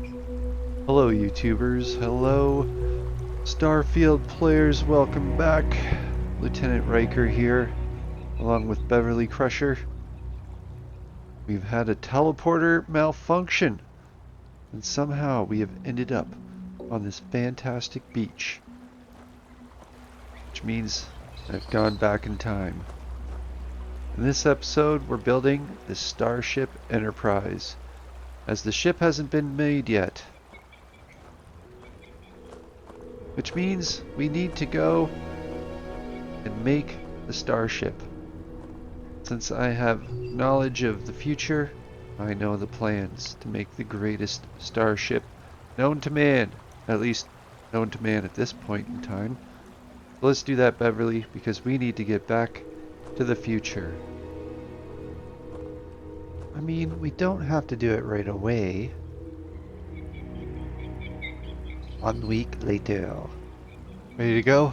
Hello YouTubers, hello Starfield players, welcome back. Lieutenant Riker here, along with Beverly Crusher. We've had a teleporter malfunction, and somehow we have ended up on this fantastic beach. Which means I've gone back in time. In this episode, we're building the Starship Enterprise, as the ship hasn't been made yet. Which means we need to go and make the Starship. Since I have knowledge of the future, I know the plans to make the greatest starship known to man, at least known to man at this point in time. So let's do that, Beverly, because we need to get back to the future. I mean, we don't have to do it right away. 1 week later. Ready to go?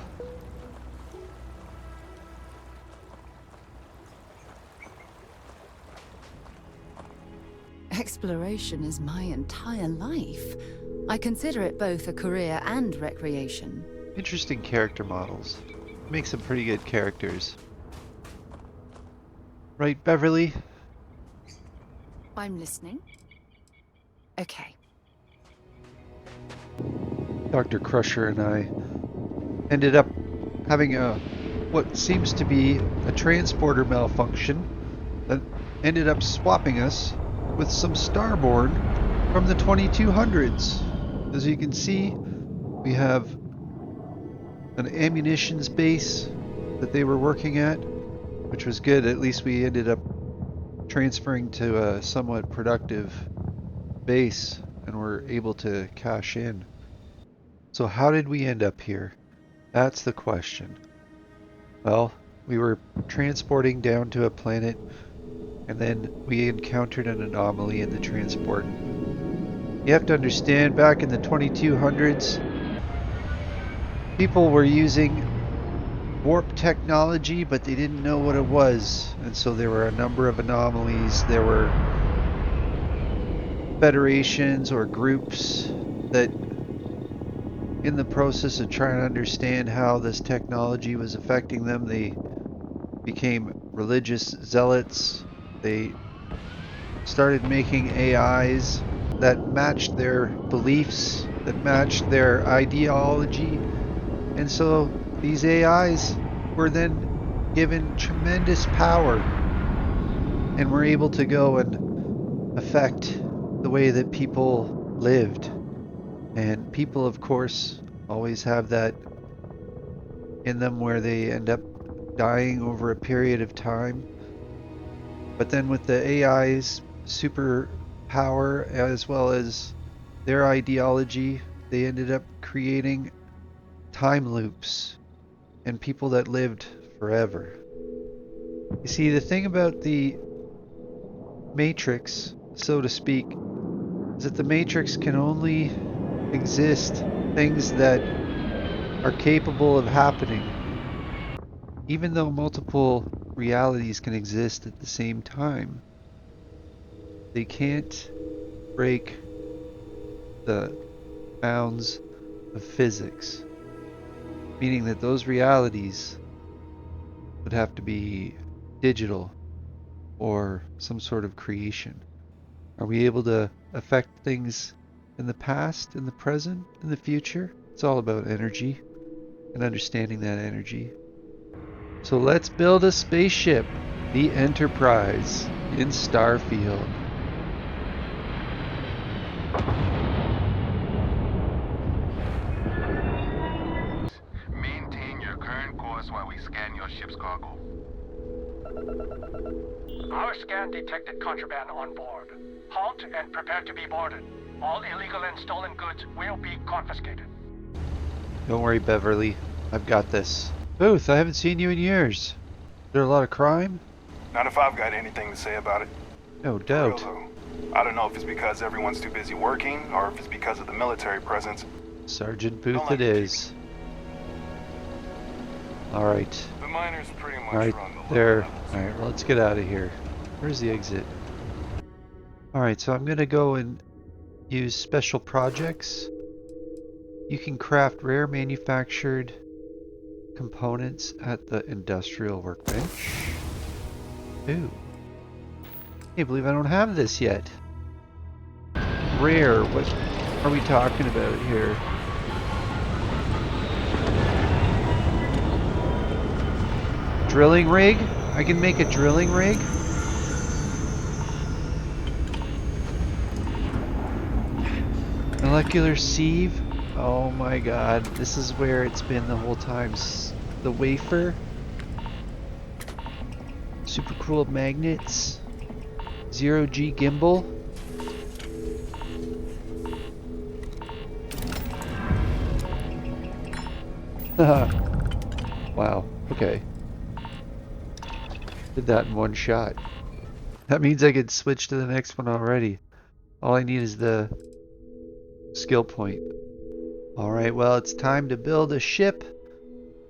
Exploration is my entire life. I consider it both a career and recreation. Interesting character models. Make some pretty good characters. Right, Beverly? I'm listening. Okay. Dr. Crusher and I ended up having what seems to be a transporter malfunction that ended up swapping us with some starborn from the 2200s. As you can see, we have an ammunitions base that they were working at, which was good. At least we ended up transferring to a somewhat productive base and were able to cash in. So how did we end up here? That's the question. Well, we were transporting down to a planet, and then we encountered an anomaly in the transport. You have to understand, back in the 2200s, people were using warp technology, but they didn't know what it was. And so there were a number of anomalies. There were federations or groups that, in the process of trying to understand how this technology was affecting them, they became religious zealots. They started making AIs that matched their beliefs, that matched their ideology. And so these AIs were then given tremendous power and were able to go and affect the way that people lived. And people, of course, always have that in them where they end up dying over a period of time. But then with the AI's super power as well as their ideology, they ended up creating time loops and people that lived forever. You see, the thing about the Matrix, so to speak, is that the Matrix can only exist things that are capable of happening. Even though multiple realities can exist at the same time, they can't break the bounds of physics. Meaning that those realities would have to be digital or some sort of creation. Are we able to affect things in the past, in the present, in the future? It's all about energy and understanding that energy. So let's build a spaceship, the Enterprise, in Starfield. Maintain your current course while we scan your ship's cargo. Our scan detected contraband on board. Halt and prepare to be boarded. All illegal and stolen goods will be confiscated. Don't worry, Beverly. I've got this. Booth, I haven't seen you in years. Is there a lot of crime? Not if I've got anything to say about it. No For doubt. real, though. I don't know if it's because everyone's too busy working, or if it's because of the military presence. Sergeant Booth Don't like it it, is. Alright. The miners pretty much Alright, run the there. lower levels. Alright, well, let's get out of here. Where's the exit? Alright, so I'm gonna go and use special projects. You can craft rare manufactured components at the industrial workbench. Ooh. Can't believe I don't have this yet. Rare, what are we talking about here? Drilling rig? I can make a drilling rig? Molecular sieve? Oh my god, this is where it's been the whole time. The wafer? Super cool magnets? Zero-G gimbal? Wow, okay. Did that in one shot. That means I could switch to the next one already. All I need is the skill point. Alright, well, it's time to build a ship.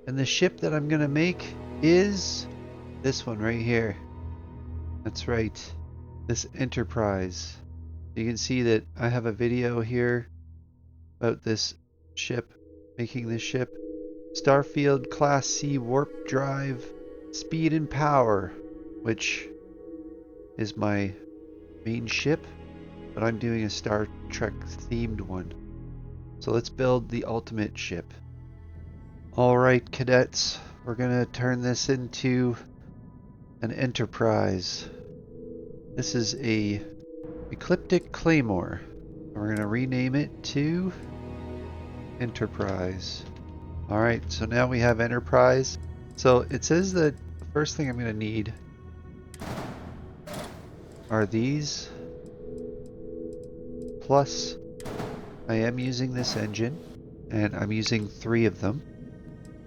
And the ship that I'm gonna make is this one right here. That's right. This Enterprise. You can see that I have a video here about this ship, making this ship. Starfield Class C warp drive, speed and power, which is my main ship, but I'm doing a Star Trek themed one. So let's build the ultimate ship. Alright, cadets, we're gonna turn this into an Enterprise. This is a Ecliptic Claymore. We're gonna rename it to Enterprise. Alright, so now we have Enterprise. So it says that the first thing I'm gonna need are these. Plus, I am using this engine, and I'm using 3 of them.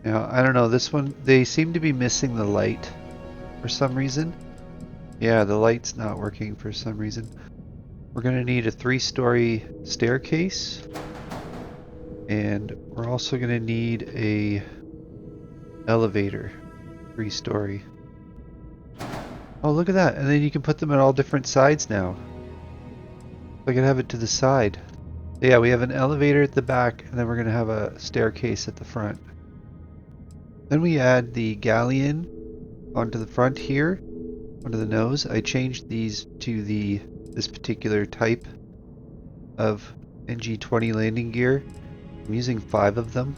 Now, I don't know, this one, they seem to be missing the light for some reason. Yeah, the light's not working for some reason. We're going to need a 3-story staircase. And we're also going to need a elevator, 3-story. Oh, look at that. And then you can put them at all different sides now. I can have it to the side. Yeah, we have an elevator at the back, and then we're going to have a staircase at the front. Then we add the galleon onto the front here, onto the nose. I changed these to this particular type of NG-20 landing gear. I'm using 5 of them.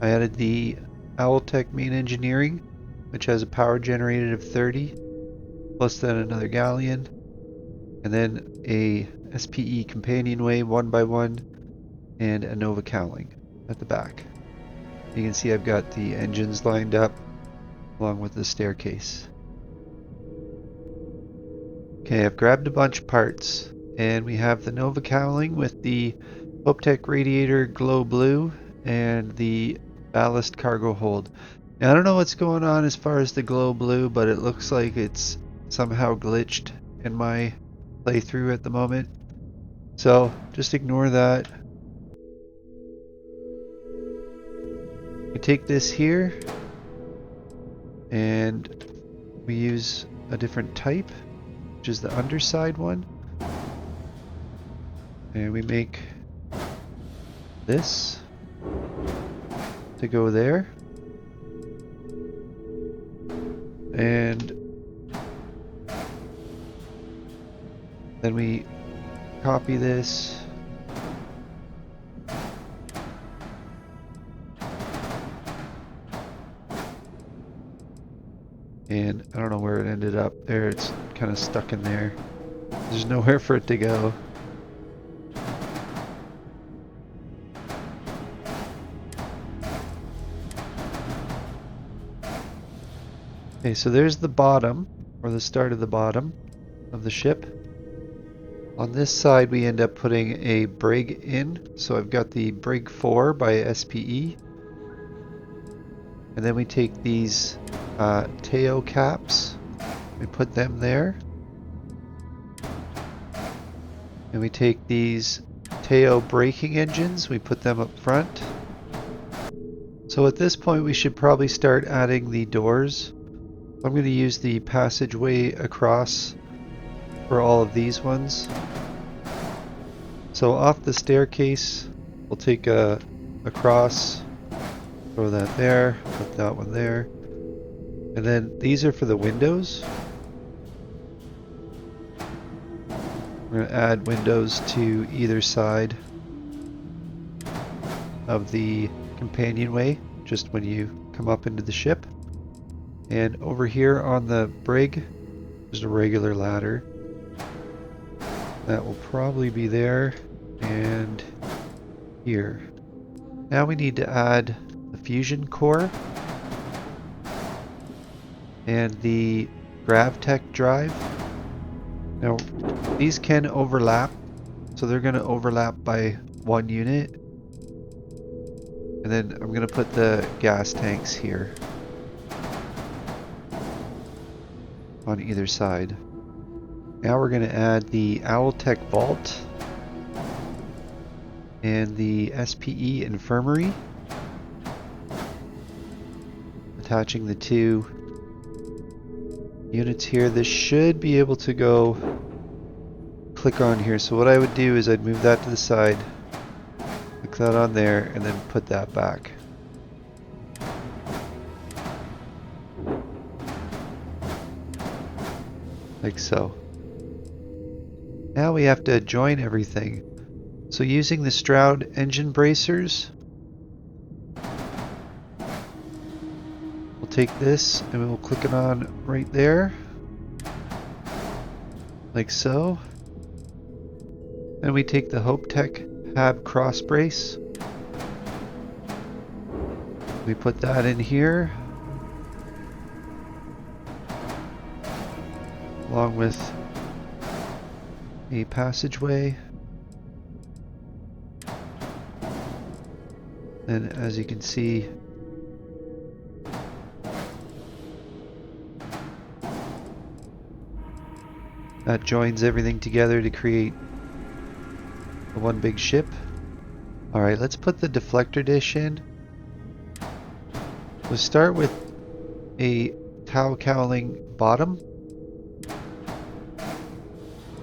I added the Owltech main engineering, which has a power generated of 30, plus then another galleon, and then a SPE companionway 1x1, and a Nova cowling at the back. You can see I've got the engines lined up along with the staircase. Okay, I've grabbed a bunch of parts, and we have the Nova cowling with the Hopetech radiator glow blue and the ballast cargo hold. Now, I don't know what's going on as far as the glow blue, but it looks like it's somehow glitched in my playthrough at the moment. So just ignore that. We take this here and we use a different type, which is the underside one. And we make this to go there. And then we copy this. And I don't know where it ended up. There, it's kind of stuck in there. There's nowhere for it to go. Okay, so there's the bottom, or the start of the bottom of the ship. On this side we end up putting a brig in, so I've got the brig 4 by SPE. And then we take these tail caps, we put them there. And we take these tail braking engines, we put them up front. So at this point we should probably start adding the doors. I'm going to use the passageway across for all of these ones. So off the staircase, we'll take a cross, throw that there, put that one there. And then these are for the windows. We're going to add windows to either side of the companionway, just when you come up into the ship. And over here on the brig, there's a regular ladder. That will probably be there and here. Now we need to add the fusion core and the GravTech drive. Now these can overlap, so they're going to overlap by 1 unit. And then I'm going to put the gas tanks here on either side. Now we're going to add the Owltech Vault and the SPE Infirmary, attaching the 2 units here. This should be able to go click on here. So what I would do is I'd move that to the side, click that on there, and then put that back. Like so. Now we have to join everything. So using the Stroud engine bracers, we'll take this and we'll click it on right there. Like so. Then we take the HopeTech Hab cross brace. We put that in here, along with a passageway. And as you can see, that joins everything together to create the one big ship. Alright, let's put the deflector dish in. We'll start with a tow cowling bottom.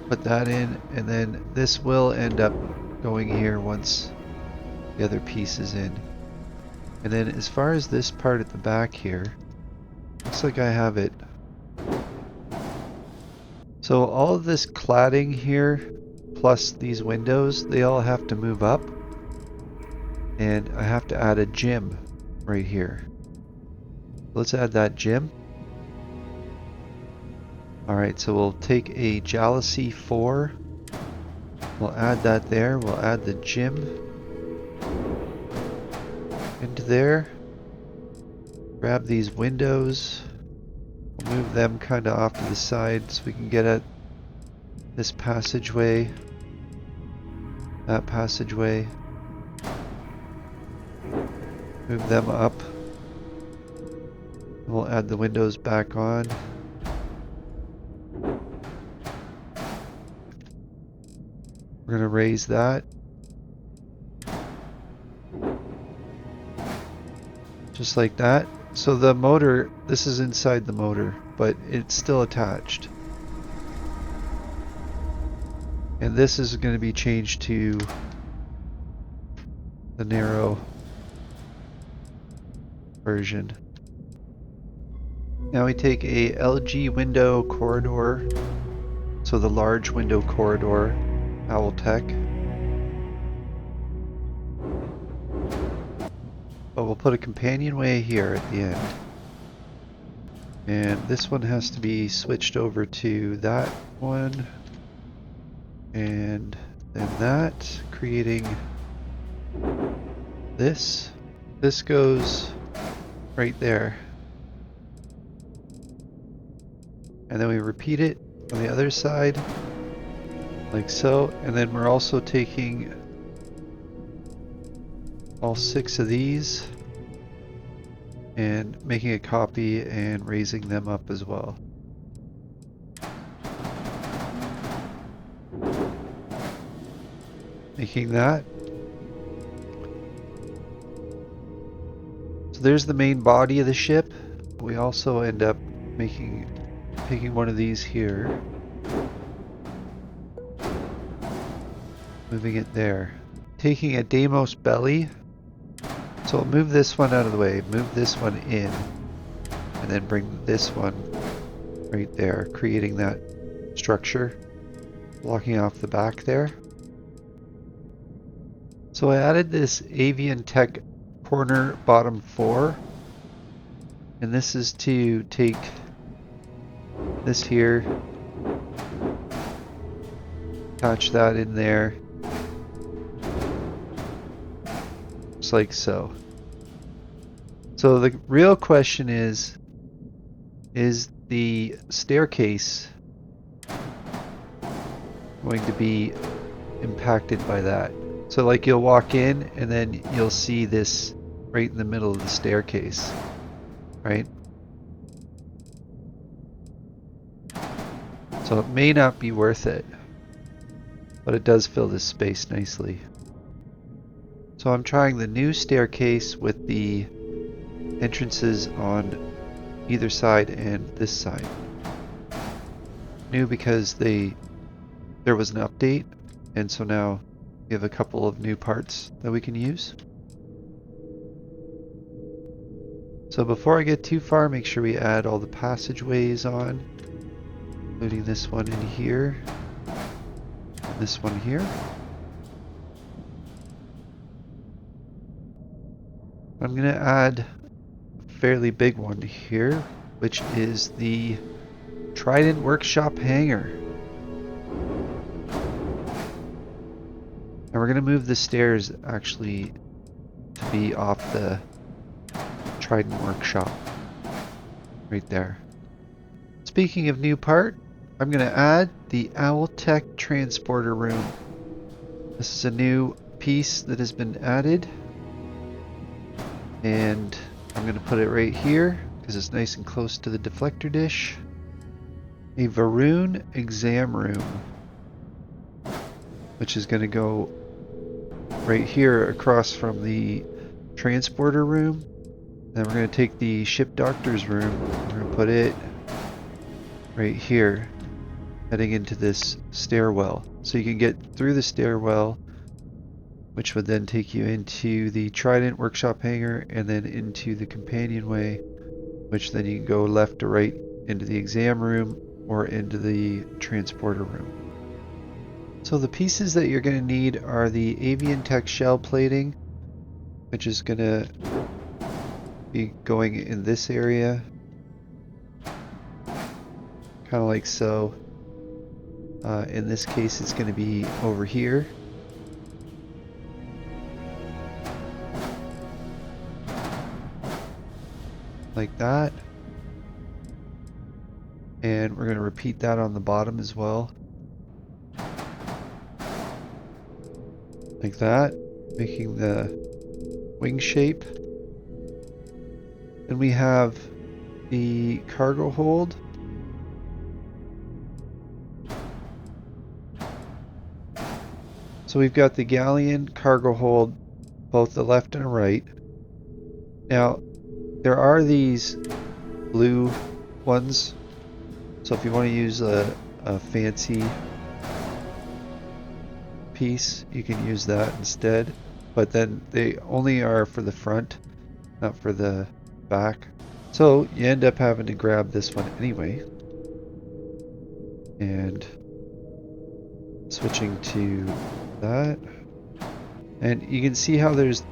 Put that in, and then this will end up going here once the other piece is in. And then as far as this part at the back here, looks like I have it. So all of this cladding here, plus these windows, they all have to move up. And I have to add a gym right here. Let's add that gym. Alright, so we'll take a Jealousy 4. We'll add that there. We'll add the gym into there. Grab these windows. We'll move them kind of off to the side so we can get at this passageway. That passageway. Move them up. We'll add the windows back on. We're going to raise that. Just like that. So the motor, this is inside the motor, but it's still attached. And this is going to be changed to the narrow version. Now we take a LG window corridor, so the large window corridor, Owltech. But we'll put a companionway here at the end. And this one has to be switched over to that one. And then that, creating this. This goes right there. And then we repeat it on the other side, like so. And then we're also taking all 6 of these and making a copy and raising them up as well. Making that. So there's the main body of the ship. We also end up taking one of these here. moving it there. Taking a Deimos belly. So I'll move this one out of the way, move this one in, and then bring this one right there, creating that structure, blocking off the back there. So I added this Avian Tech corner bottom 4, and this is to take this here, attach that in there, just like so. So the real question is the staircase going to be impacted by that? So like you'll walk in and then you'll see this right in the middle of the staircase, right? So it may not be worth it, but it does fill this space nicely. So I'm trying the new staircase with the entrances on either side and this side. New because there was an update, and so now we have a couple of new parts that we can use. So before I get too far, make sure we add all the passageways on, including this one in here, and this one here. I'm going to add a fairly big one here, which is the Trident Workshop hangar. And we're going to move the stairs actually to be off the Trident Workshop right there. Speaking of new part, I'm going to add the Owltech transporter room. This is a new piece that has been added, and I'm going to put it right here because it's nice and close to the deflector dish. A Varun exam room, which is going to go right here across from the transporter room. Then we're going to take the ship doctor's room, we're going to put it right here, heading into this stairwell. So you can get through the stairwell, which would then take you into the Trident Workshop hangar and then into the companionway, which then you can go left to right into the exam room or into the transporter room. So the pieces that you're going to need are the Avian Tech shell plating, which is going to be going in this area, kind of like so. In this case, it's going to be over here. Like that. And we're going to repeat that on the bottom as well. Like that, making the wing shape. Then we have the cargo hold. So we've got the galleon cargo hold, both the left and right. Now, there are these blue ones, so if you want to use a fancy piece, you can use that instead. But then they only are for the front, not for the back. So you end up having to grab this one anyway. And switching to that. And you can see how there's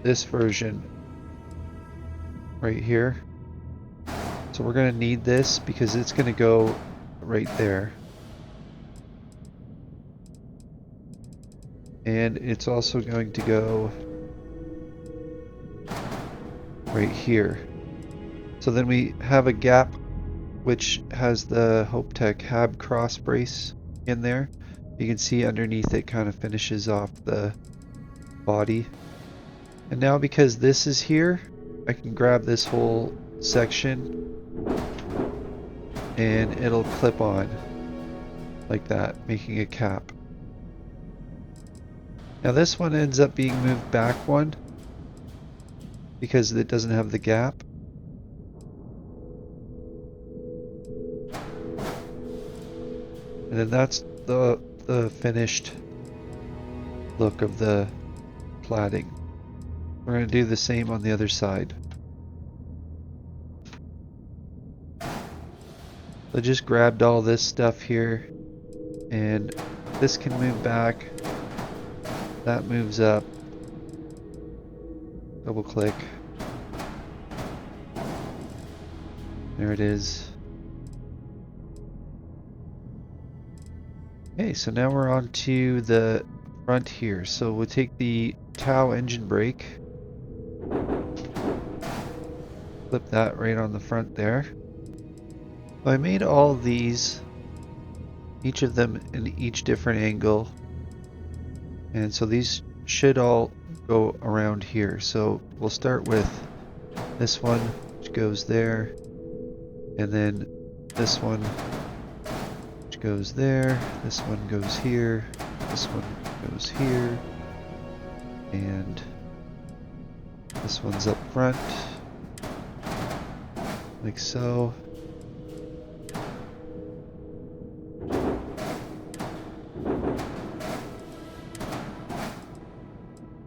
this version right here. So we're going to need this because it's going to go right there. And it's also going to go right here. So then we have a gap which has the HopeTech Hab cross brace in there. You can see underneath it kind of finishes off the body. And now because this is here, I can grab this whole section and it'll clip on like that, making a cap. Now this one ends up being moved back one because it doesn't have the gap. And then that's the finished look of the cladding. We're going to do the same on the other side. I just grabbed all this stuff here, and this can move back. That moves up. Double click. There it is. Okay, so now we're on to the front here. So we'll take the TOW engine brake. Flip that right on the front there. I made all these, each of them in each different angle. And so these should all go around here. So we'll start with this one, which goes there. And then this one, which goes there. This one goes here. This one goes here. And this one's up front. Like so.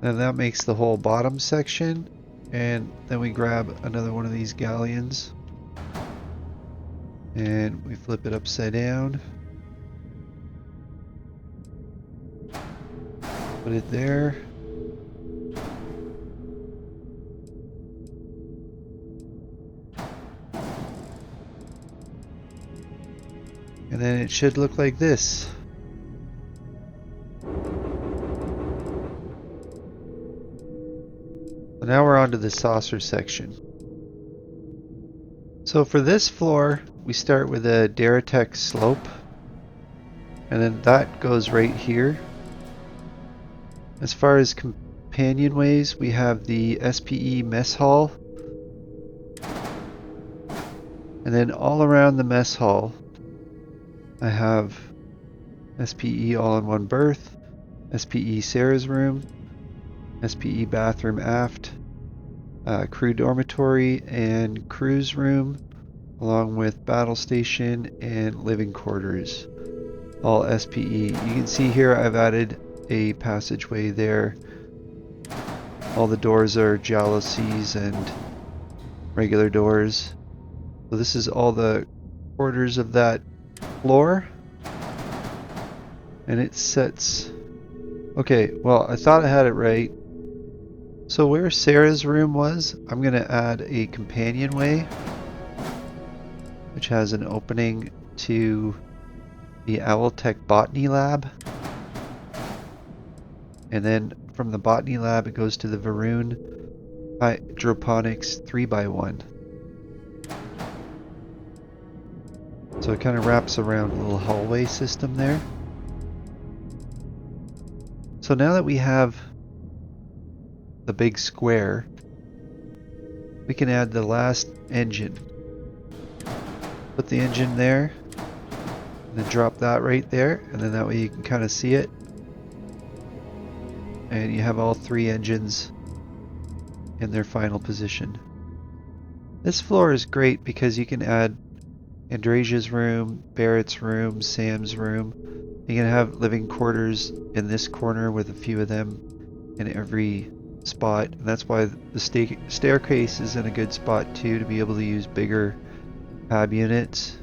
And that makes the whole bottom section. And then we grab another one of these galleons. And we flip it upside down. Put it there. And then it should look like this. So now we're on to the saucer section. So for this floor, we start with a Deratech slope. And then that goes right here. As far as companionways, we have the SPE mess hall. And then all around the mess hall, I have SPE all-in-one berth, SPE Sarah's room, SPE bathroom aft, crew dormitory and crew's room, along with battle station and living quarters, all SPE. You can see here I've added a passageway there. All the doors are jalousies and regular doors. So this is all the quarters of that floor. And it sets... Okay, well, I thought I had it right. So where Sarah's room was, I'm going to add a companionway, which has an opening to the Owltech Botany Lab. And then from the Botany Lab, it goes to the Varun Hydroponics 3x1. So it kind of wraps around a little hallway system there. So now that we have the big square, we can add the last engine. Put the engine there, and then drop that right there, and then that way you can kind of see it. And you have all three engines in their final position. This floor is great because you can add Andrasia's room, Barrett's room, Sam's room. You can have living quarters in this corner with a few of them in every spot. And that's why the staircase is in a good spot too, to be able to use bigger hab units.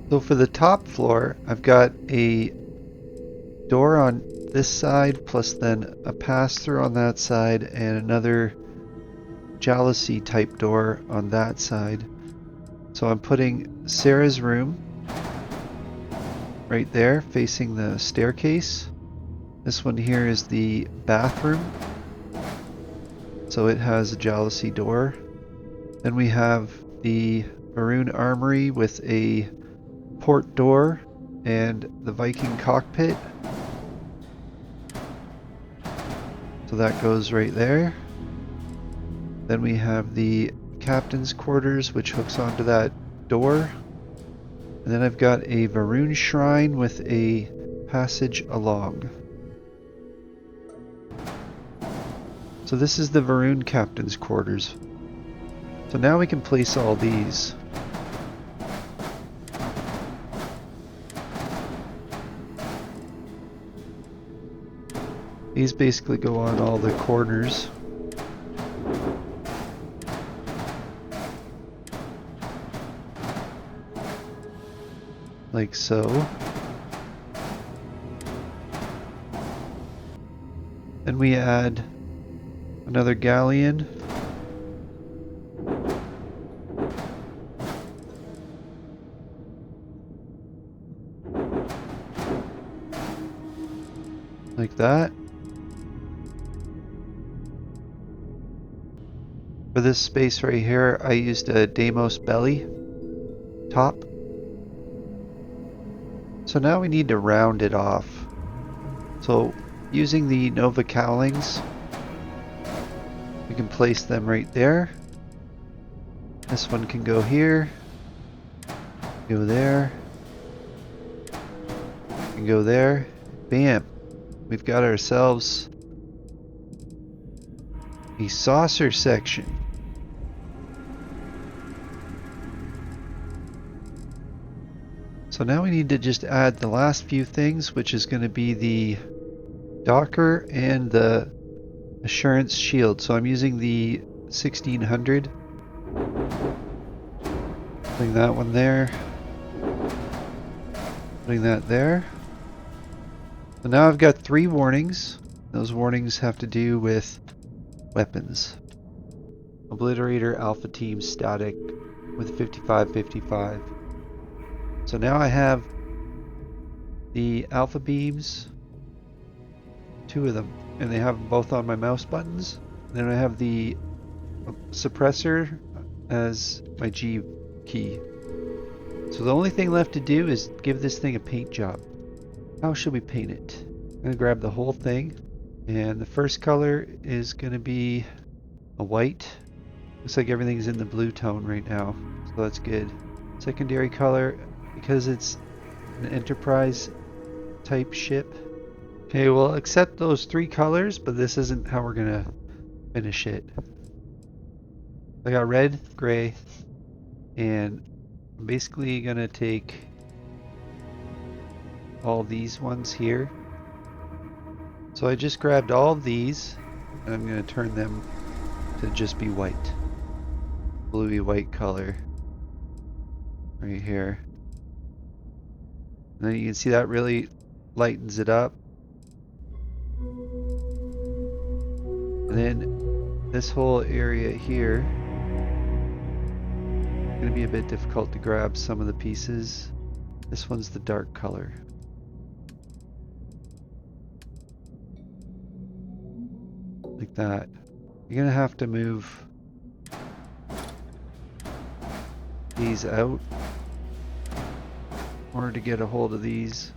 So for the top floor, I've got a door on this side, plus then a pass-through on that side, and another jalousie type door on that side. So I'm putting Sarah's room right there, facing the staircase. This one here is the bathroom. So it has a jalousie door. Then we have the Maroon Armory with a port door and the Viking cockpit. So that goes right there. Then we have the captain's quarters, which hooks onto that door. And then I've got a Varun shrine with a passage along. So this is the Varun captain's quarters. So now we can place all these. These basically go on all the corners. Like so. Then we add another galleon. Like that. For this space right here, I used a Deimos belly top. So now we need to round it off. So using the Nova cowlings, we can place them right there. This one can go here, go there, and go there. Bam! We've got ourselves a saucer section. So now we need to just add the last few things, which is going to be the Docker and the Assurance Shield. So I'm using the 1600. Putting that one there. Putting that there. So now I've got 3 warnings. Those warnings have to do with weapons. Obliterator Alpha Team static with 55-55. So now I have the alpha beams, 2 of them, and they have them both on my mouse buttons. Then I have the suppressor as my G key. So the only thing left to do is give this thing a paint job. How should we paint it? I'm going to grab the whole thing, and the first color is going to be a white. Looks like everything's in the blue tone right now, so that's good. Secondary color, because it's an Enterprise type ship. Okay, we'll accept those 3 colors, but this isn't how we're gonna finish it. I got red, gray, and I'm basically gonna take all these ones here. So I just grabbed all of these, and I'm gonna turn them to just be white. Bluey white color. Right here. And then you can see that really lightens it up. And then this whole area here is going to be a bit difficult to grab some of the pieces. This one's the dark color. Like that. You're going to have to move these out in order to get a hold of these.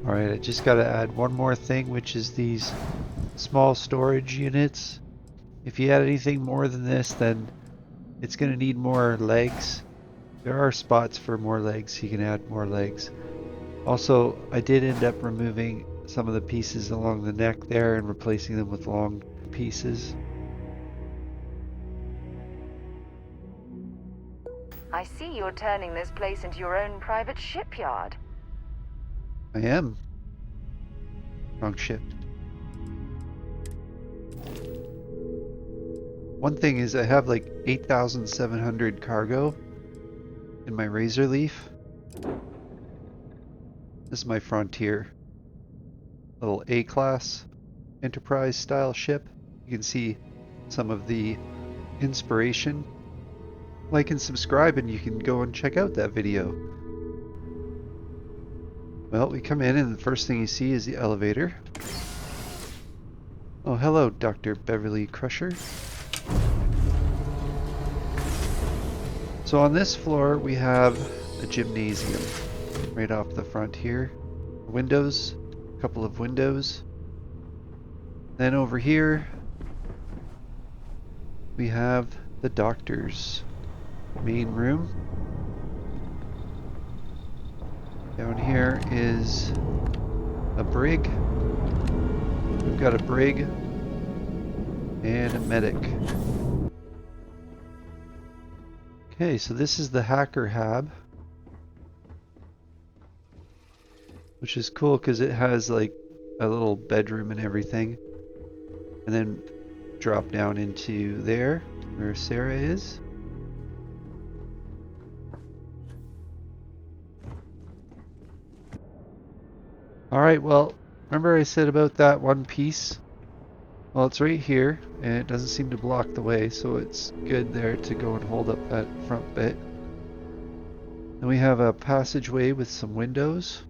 Alright, I just got to add one more thing, which is these small storage units. If you add anything more than this, then it's going to need more legs. There are spots for more legs, you can add more legs. Also, I did end up removing some of the pieces along the neck there and replacing them with long pieces. I see you're turning this place into your own private shipyard. I am. Wrong ship. One thing is I have like 8,700 cargo in my Razor Leaf. This is my Frontier. Little A-class Enterprise style ship. You can see some of the inspiration. Like and subscribe and you can go and check out that video. Well, we come in and the first thing you see is the elevator. Oh, hello, Dr. Beverly Crusher. So on this floor we have a gymnasium right off the front here. Windows, a couple of windows. Then over here we have the doctor's main room. Down here is a brig. We've got a brig and a medic. Okay, so this is the hacker hab, which is cool because it has like a little bedroom and everything. And then drop down into there where Sarah is. Alright, well, remember I said about that one piece? Well, it's right here, and it doesn't seem to block the way, so it's good there to go and hold up that front bit. Then we have a passageway with some windows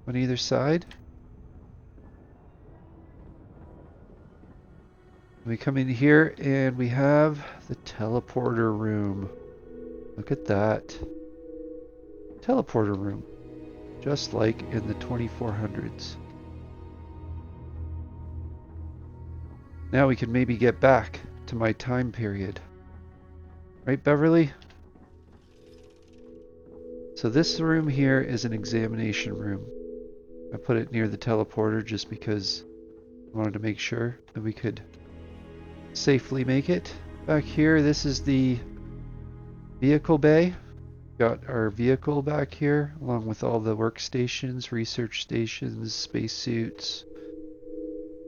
on either side. We come in here and we have the teleporter room. Look at that. Teleporter room. Just like in the 2400s. Now we can maybe get back to my time period. Right, Beverly? So this room here is an examination room. I put it near the teleporter just because I wanted to make sure that we could safely make it. Back here, this is the vehicle bay. Got our vehicle back here, along with all the workstations, research stations, spacesuits.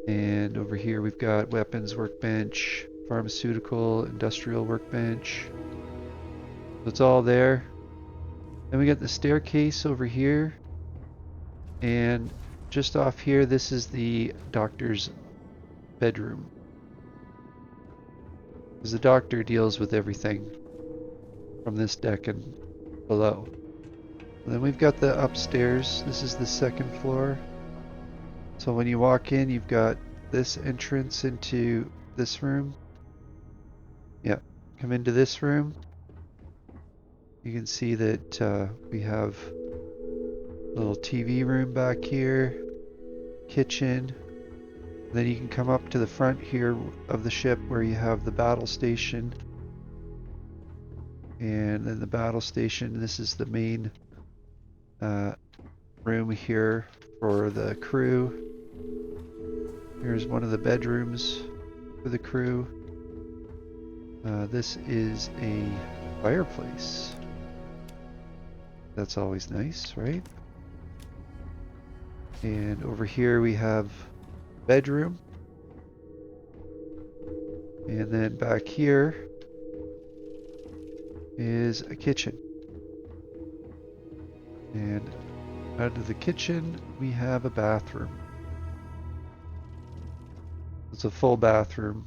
And over here we've got weapons workbench, pharmaceutical, industrial workbench. So it's all there. Then we got the staircase over here. And just off here, this is the doctor's bedroom. Because the doctor deals with everything from this deck and below. And then we've got the upstairs. This is the second floor. So when you walk in, you've got this entrance into this room. Yeah, come into this room. You can see that we have a little TV room back here, kitchen. Then you can come up to the front here of the ship where you have the battle station. And then the battle station, this is the main room here for the crew. Here's one of the bedrooms for the crew. This is a fireplace. That's always nice, right? And over here we have bedroom. And then back here is a kitchen. And out of the kitchen we have a bathroom. It's a full bathroom.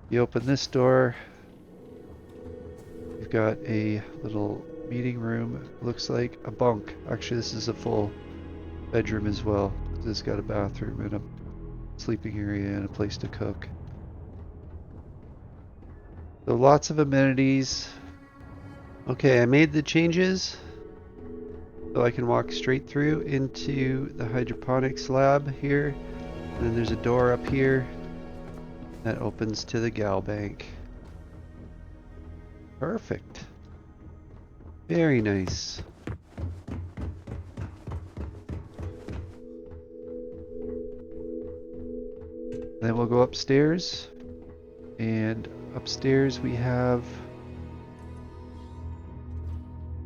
You open this door, you've got a little meeting room. Looks like a bunk. Actually, this is a full bedroom as well. It's got a bathroom and a sleeping area and a place to cook. So lots of amenities. Okay, I made the changes so I can walk straight through into the hydroponics lab here. And then there's a door up here that opens to the gal bank. Perfect. Very nice. Then we'll go upstairs, and upstairs we have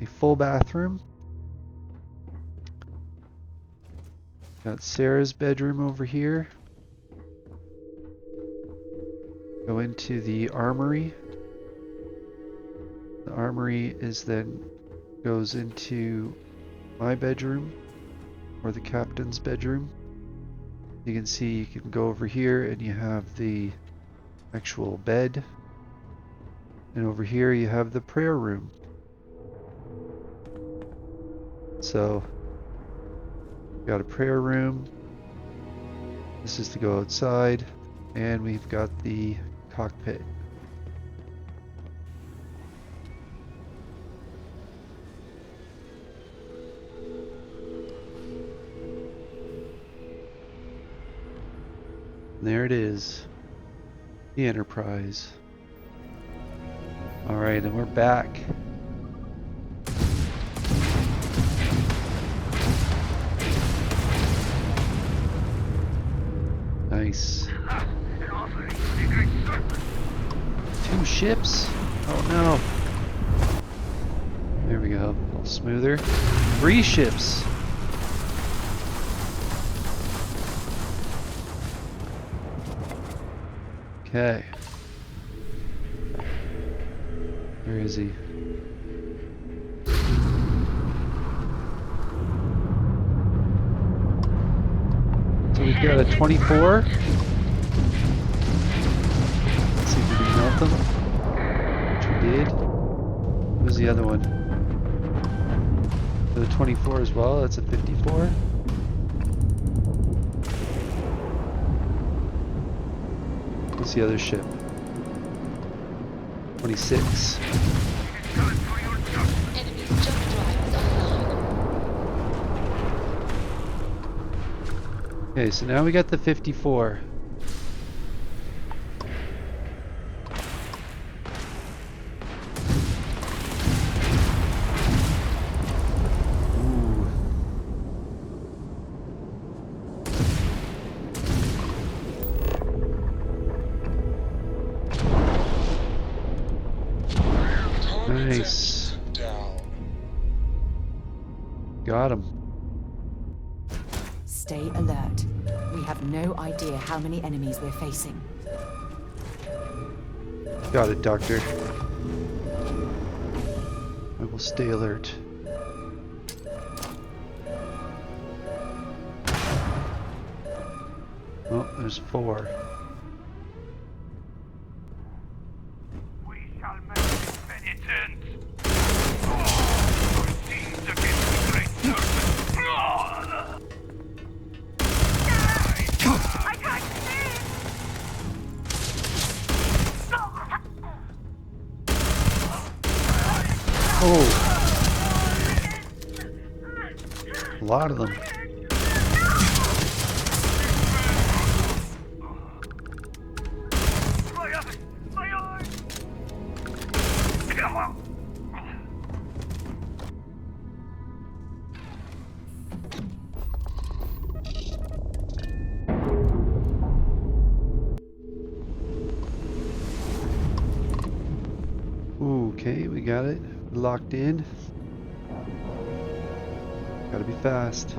a full bathroom. Got Sarah's bedroom over here. Go into the armory. The armory is then goes into my bedroom, or the captain's bedroom. You can see you can go over here and you have the actual bed. And over here you have the prayer room. So, got a prayer room. This is to go outside. And we've got the cockpit. There it is, the Enterprise. Alright, and we're back. Nice. 2 ships? Oh no. There we go. A little smoother. 3 ships. Okay. Where is he? So we've got a 24. Let's see if we can melt them. Which we did. What was the other one? The 24 as well. That's a 54. What's the other ship? 26. Enemy jump drive is online. Okay, so now we got the 54. Ooh. Nice. Got him. Stay alert. We have no idea how many enemies we're facing. Got it, Doctor. I will stay alert. Oh, there's 4. We shall make it penitent. Our sins against the great serpent. I can't see! Oh! A lot of them. My eye! Okay, we got it. Locked in. Gotta be fast.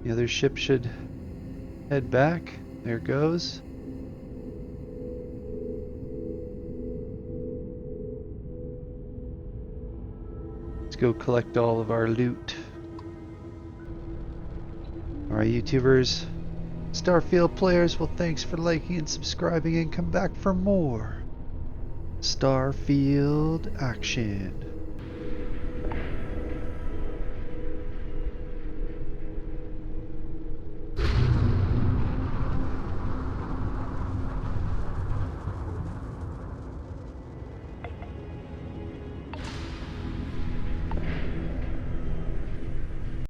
The other ship should head back. There it goes. Let's go collect all of our loot. Alright, YouTubers. Starfield players, well, thanks for liking and subscribing, and come back for more Starfield action.